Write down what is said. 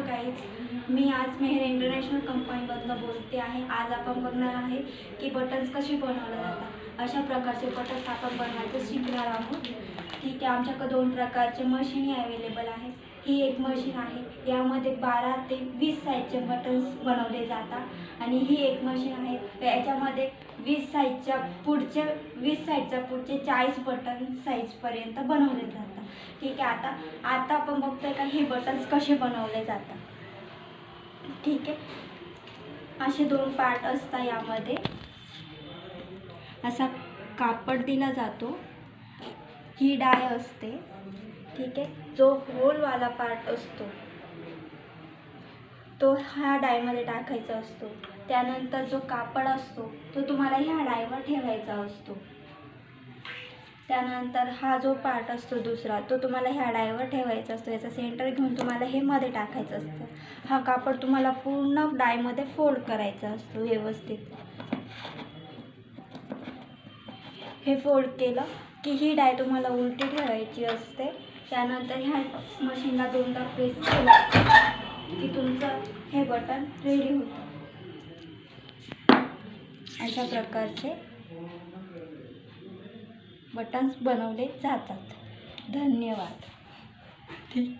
Guys, मी आज Mehar international कंपनीमधनं बोलते आहे। आज आपण बघणार आहे की बटन्स कसे बनवले जातात। अशा प्रकारचे बटन्स आपण बनवायचं शिकणार आहोत। ठीक आहे, आमच्याकडे 2 प्रकारचे मशीन अवेलेबल आहे। ही एक मशीन आहे, यामध्ये 12 ते 20 साईजचे बटन्स बनवले जातात आणि ही एक मशीन आहे, याच्यामध्ये 20 साईजच्या पुढचे 40 बटन साईजपर्यंत बनवले जातात। ठीक आहे, आता आपण बघतोय का हे बटन्स कसे बनवले जातात। ठीक आहे, असे 2 पार्ट असतात। यामध्ये असा कापड दिला जातो, ही डाय असते। ठीक आहे, जो होलवाला पार्ट असतो तो ह्या डायमध्ये टाकायचा असतो। त्यानंतर जो कापड असतो तो तुम्हाला ह्या डायवर ठेवायचा असतो। त्यानंतर हा जो पार्ट असतो दुसरा, तो तुम्हाला ह्या डायवर ठेवायचा असतो। याचा सेंटर घेऊन तुम्हाला हे मध्ये टाकायचं असतं। हा कापड तुम्हाला पूर्ण डायमध्ये फोल्ड करायचा असतो व्यवस्थित। हे फोल्ड केलं की ही डाय तुम्हाला उलटी ठेवायची असते। त्यानंतर ह्या मशीनला 2दा प्रेस केलं की तुमचं हे बटन रेडी होतं। अशा प्रकारचे बटन्स बनवले जातात। धन्यवाद। ठीक आहे।